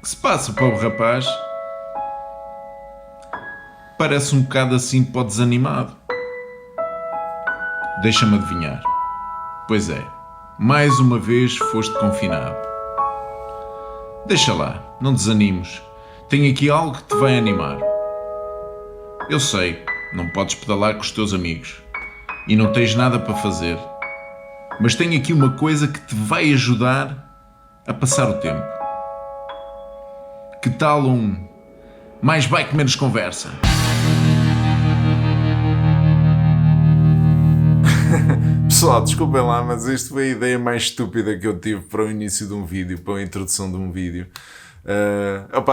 Que se passa, pobre rapaz? Parece um bocado assim para o desanimado. Deixa-me adivinhar. Pois é, mais uma vez foste confinado. Deixa lá, não desanimes. Tenho aqui algo que te vai animar. Eu sei, não podes pedalar com os teus amigos e não tens nada para fazer. Mas tenho aqui uma coisa que te vai ajudar a passar o tempo. Que tal um mais bike menos conversa? Pessoal, desculpem lá, mas isto foi a ideia mais estúpida que eu tive para o início de um vídeo, para a introdução de um vídeo.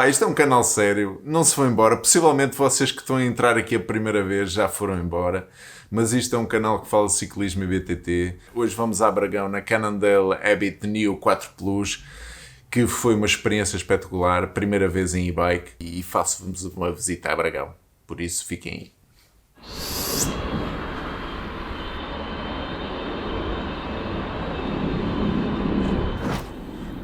Isto é um canal sério, não se foi embora. Possivelmente vocês que estão a entrar aqui a primeira vez já foram embora, mas isto é um canal que fala de ciclismo e BTT. Hoje vamos a Bragão na Cannondale Habit Neo 4 Plus, que foi uma experiência espetacular, primeira vez em e-bike, e faço-vos uma visita a Bragão, por isso fiquem aí.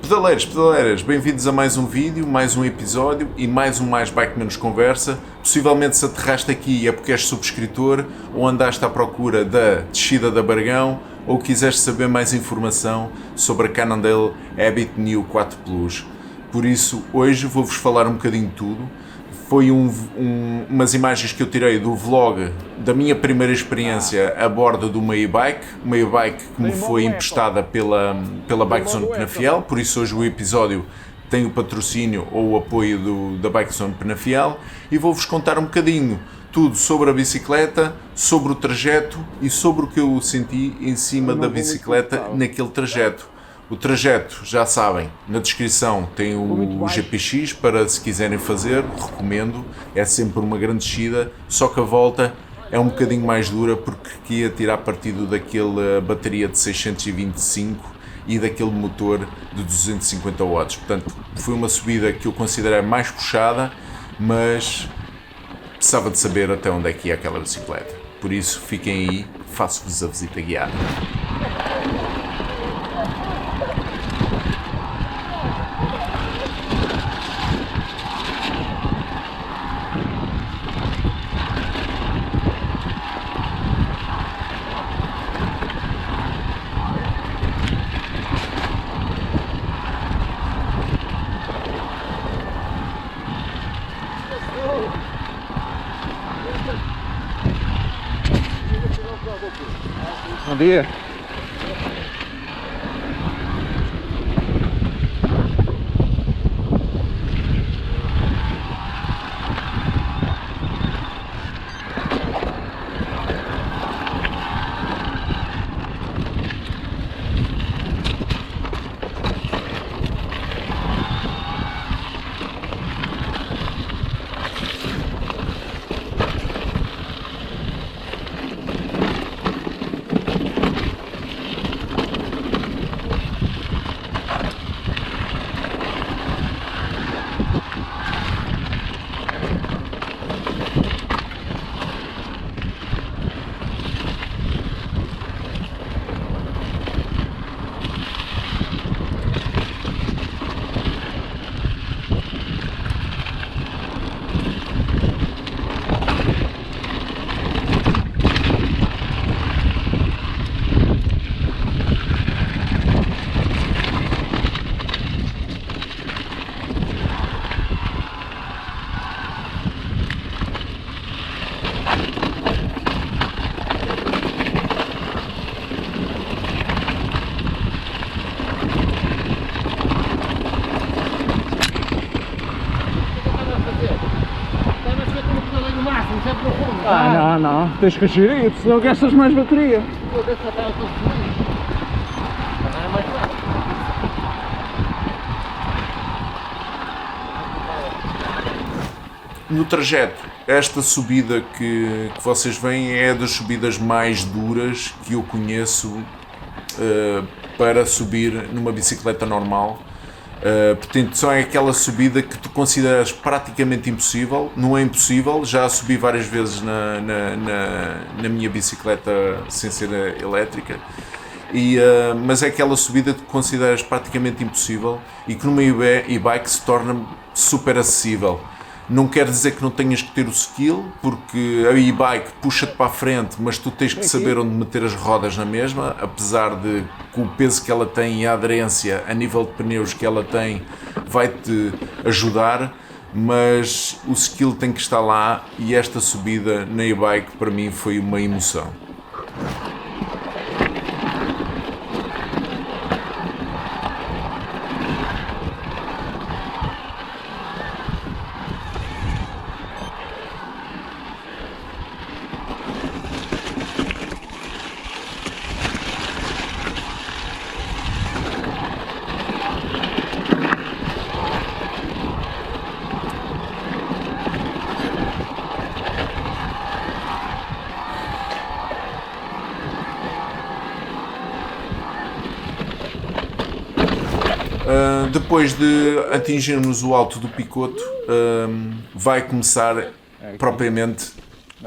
Pedaleiras, bem-vindos a mais um vídeo, mais um episódio e mais um Mais Bike Menos Conversa. Possivelmente se aterraste aqui é porque és subscritor ou andaste à procura da descida da Bragão ou quiseste saber mais informação sobre a Cannondale Habit Neo 4 Plus. Por isso, hoje vou-vos falar um bocadinho de tudo. Foi umas imagens que eu tirei do vlog da minha primeira experiência a bordo de uma e-bike que me foi emprestada pela Bikezone Penafiel, por isso hoje o episódio tem o patrocínio ou o apoio da Bikezone Penafiel, e vou-vos contar um bocadinho tudo sobre a bicicleta, sobre o trajeto e sobre o que eu senti em cima da bicicleta naquele trajeto. O trajeto, já sabem, na descrição tem o GPX para se quiserem fazer, recomendo, é sempre uma grande descida, só que a volta é um bocadinho mais dura porque ia tirar partido daquela bateria de 625 e daquele motor de 250 watts. Portanto, foi uma subida que eu considerei mais puxada, mas precisava de saber até onde é que ia aquela bicicleta. Por isso, fiquem aí, faço-vos a visita guiada. Bom dia. Não, tens que agir isso, senão gastas mais bateria. No trajeto, esta subida que vocês veem é das subidas mais duras que eu conheço para subir numa bicicleta normal. Portanto, só é aquela subida que tu consideras praticamente impossível. Não é impossível, já a subi várias vezes na minha bicicleta sem ser elétrica Mas é aquela subida que consideras praticamente impossível e que numa e-bike se torna super acessível. Não quer dizer que não tenhas que ter o skill, porque a e-bike puxa-te para a frente, mas tu tens que saber onde meter as rodas na mesma, apesar de com o peso que ela tem e a aderência a nível de pneus que ela tem vai-te ajudar, mas o skill tem que estar lá e esta subida na e-bike para mim foi uma emoção. Depois de atingirmos o alto do Picoto, vai começar propriamente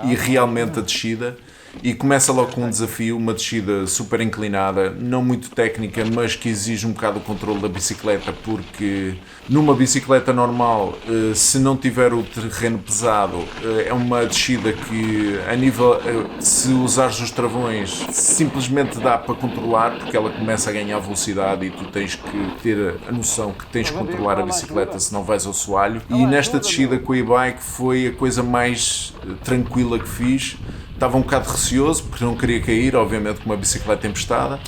e realmente a descida, e começa logo com um desafio, uma descida super inclinada, não muito técnica, mas que exige um bocado o controle da bicicleta, porque numa bicicleta normal, se não tiver o terreno pesado, é uma descida que a nível, se usares os travões, simplesmente dá para controlar, porque ela começa a ganhar velocidade e tu tens que ter a noção que tens que controlar a bicicleta, senão vais ao soalho. E nesta descida com a e-bike foi a coisa mais tranquila que fiz. Estava um bocado receoso porque não queria cair, obviamente com uma bicicleta emprestada,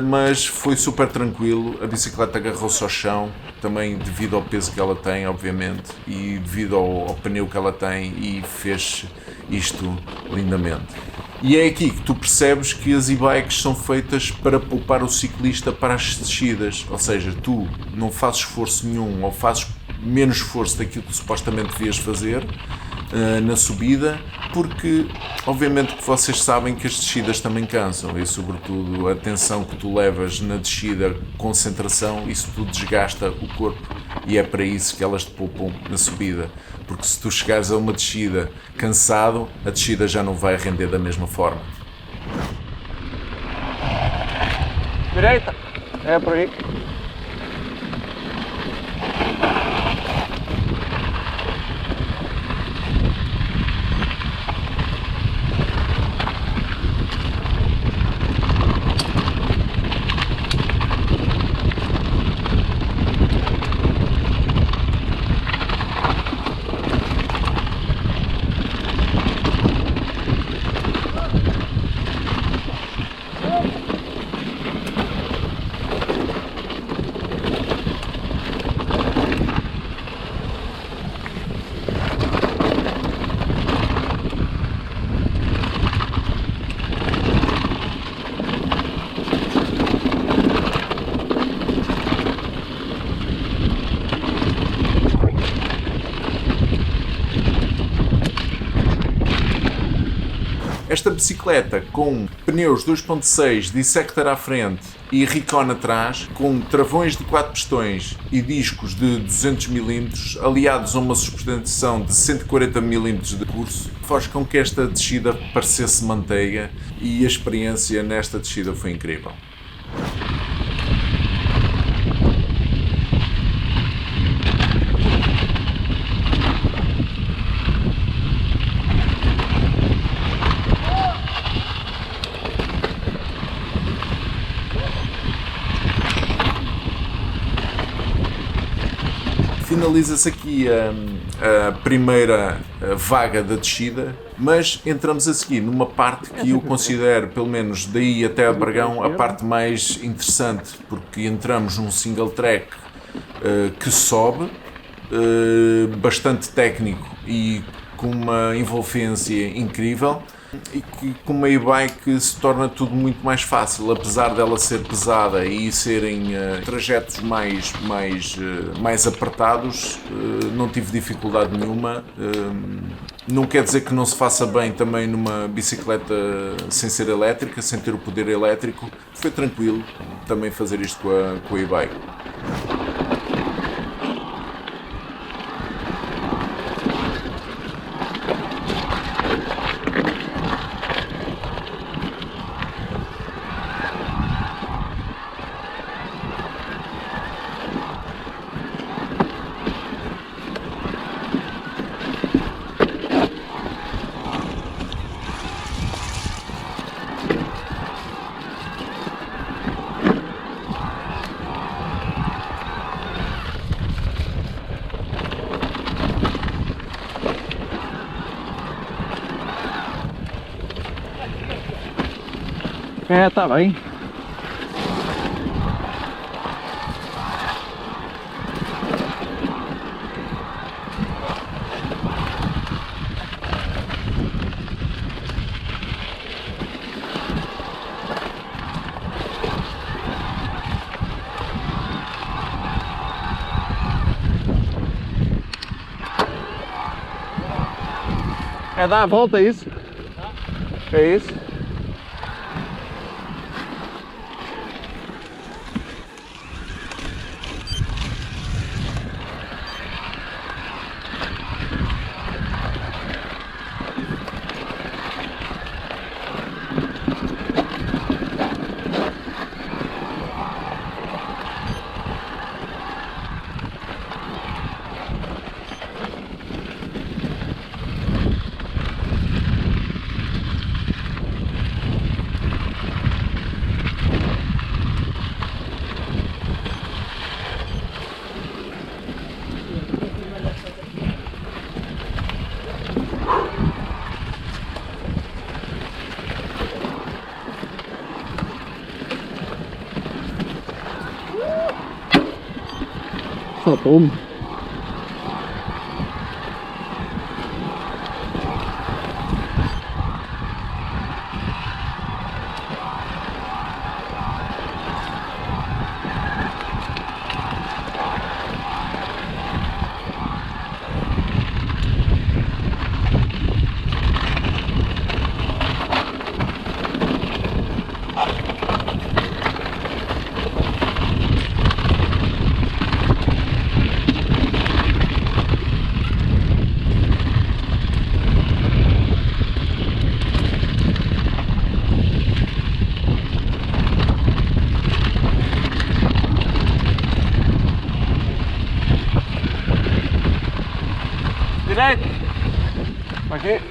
mas foi super tranquilo. A bicicleta agarrou-se ao chão, também devido ao peso que ela tem, obviamente, e devido ao pneu que ela tem, e fez isto lindamente. E é aqui que tu percebes que as e-bikes são feitas para poupar o ciclista para as descidas, ou seja, tu não fazes esforço nenhum ou fazes menos esforço daquilo que supostamente devias fazer na subida, porque obviamente que vocês sabem que as descidas também cansam e sobretudo a tensão que tu levas na descida, concentração, isso tudo desgasta o corpo e é para isso que elas te poupam na subida, porque se tu chegares a uma descida cansado, a descida já não vai render da mesma forma. Direita. É por aí. Esta bicicleta com pneus 2.6 Dissector à frente e Recon atrás, com travões de 4 pistões e discos de 200 mm, aliados a uma sustentação de 140 mm de curso, faz com que esta descida parecesse manteiga, e a experiência nesta descida foi incrível. Finaliza-se aqui a primeira vaga da descida, mas entramos a seguir numa parte que eu considero, pelo menos daí até a Bargão, a parte mais interessante, porque entramos num single track que sobe, bastante técnico e com uma envolvência incrível, e que com uma e-bike se torna tudo muito mais fácil, apesar dela ser pesada e serem trajetos mais apertados, não tive dificuldade nenhuma. Não quer dizer que não se faça bem também numa bicicleta sem ser elétrica, sem ter o poder elétrico. Foi tranquilo também fazer isto com a e-bike. É, está bem. É dar a volta, é isso? É isso? Só tome. Direito. Aqui.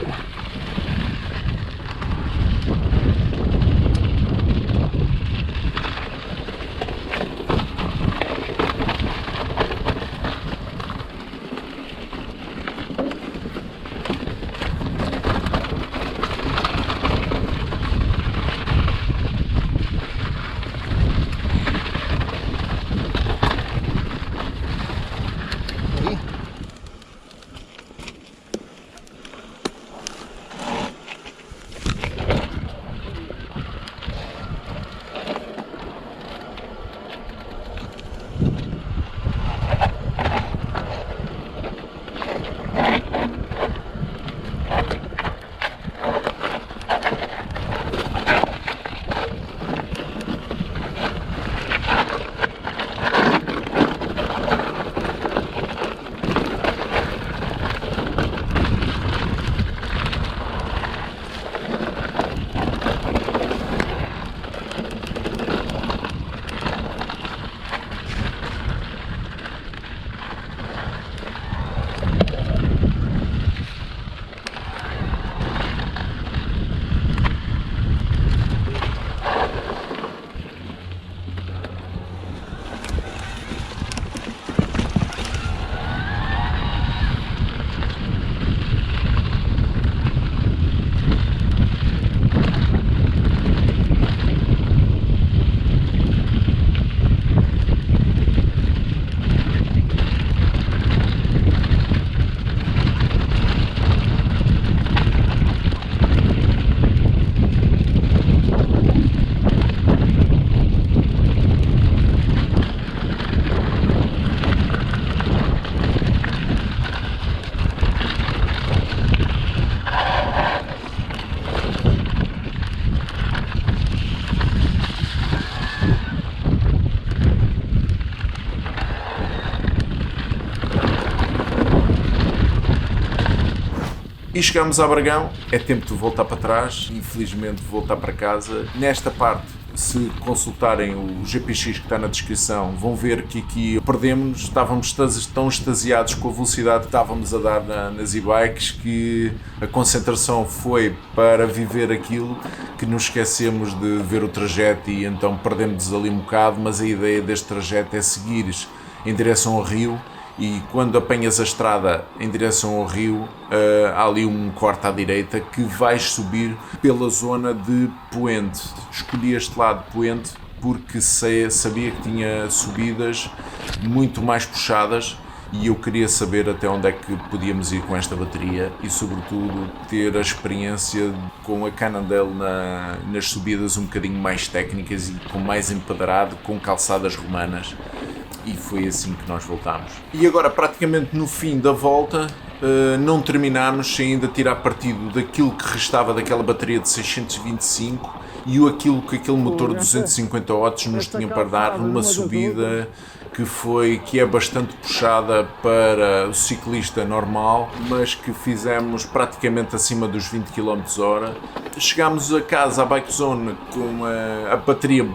E chegamos a Bragão, é tempo de voltar para trás, infelizmente voltar para casa. Nesta parte, se consultarem o GPX que está na descrição, vão ver que aqui perdemos-nos, estávamos tão extasiados com a velocidade que estávamos a dar nas e-bikes que a concentração foi para viver aquilo que nos esquecemos de ver o trajeto e então perdemos ali um bocado, mas a ideia deste trajeto é seguires em direção ao rio e quando apanhas a estrada em direção ao rio, há ali um corte à direita que vais subir pela zona de Poente. Escolhi este lado de Poente porque sabia que tinha subidas muito mais puxadas e eu queria saber até onde é que podíamos ir com esta bateria e, sobretudo, ter a experiência com a Cannondale nas subidas um bocadinho mais técnicas e com mais empedrado, com calçadas romanas. E foi assim que nós voltámos. E agora, praticamente no fim da volta, não terminámos sem ainda tirar partido daquilo que restava daquela bateria de 625 e aquilo que aquele motor de 250 watts nos tinha para dar numa subida que é bastante puxada para o ciclista normal, mas que fizemos praticamente acima dos 20 km/h. Chegámos a casa, à Bike Zone, com a bateria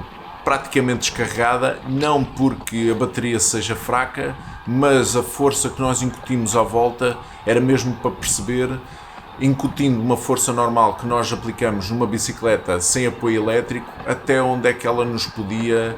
praticamente descarregada, não porque a bateria seja fraca, mas a força que nós incutimos à volta era mesmo para perceber, incutindo uma força normal que nós aplicamos numa bicicleta sem apoio elétrico, até onde é que ela nos podia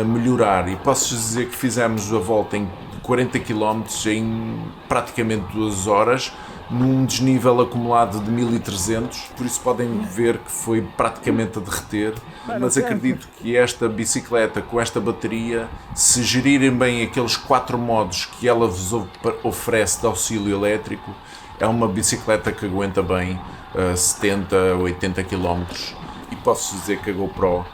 melhorar. E posso dizer que fizemos a volta em 40 km em praticamente 2 horas, num desnível acumulado de 1300, por isso podem ver que foi praticamente a derreter, mas acredito que esta bicicleta com esta bateria, se gerirem bem aqueles 4 modos que ela vos oferece de auxílio elétrico, é uma bicicleta que aguenta bem 70, 80 km, e posso dizer que a GoPro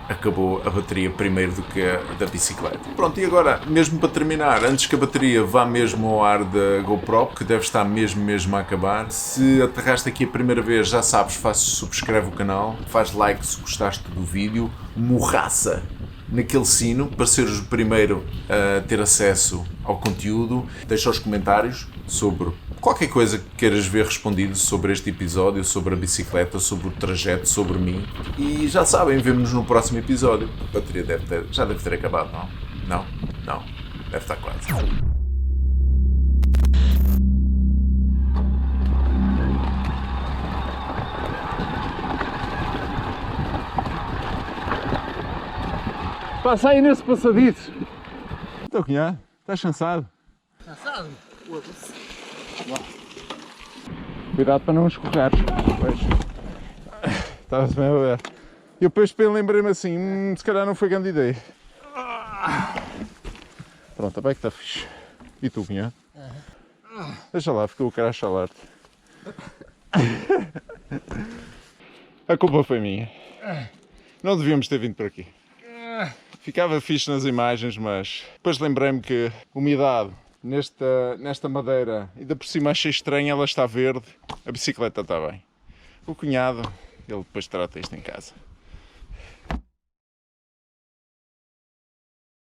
acabou a bateria primeiro do que a da bicicleta. Pronto, e agora, mesmo para terminar, antes que a bateria vá mesmo ao ar da GoPro, que deve estar mesmo a acabar, se aterraste aqui a primeira vez, já sabes, subscreve o canal, faz like se gostaste do vídeo, morraça naquele sino para seres o primeiro a ter acesso ao conteúdo, deixa os comentários sobre qualquer coisa que queiras ver respondido sobre este episódio, sobre a bicicleta, sobre o trajeto, sobre mim. E já sabem, vemo-nos no próximo episódio. A bateria já deve ter acabado, não? Não. Deve estar quase. Passa aí nesse passadiço. Então, cunhado, estás cansado? Cansado? Foda-se. Cuidado para não escorregares. Estava-se bem a ver. E depois lembrei-me assim, se calhar não foi grande ideia. Pronto, a bike está fixe. E tu, cunhado? Deixa lá, ficou o cara a chalar-te. A culpa foi minha. Não devíamos ter vindo por aqui. Ficava fixe nas imagens, mas depois lembrei-me que umidade nesta madeira, ainda por cima achei estranho, ela está verde, a bicicleta está bem. O cunhado, ele depois trata isto em casa.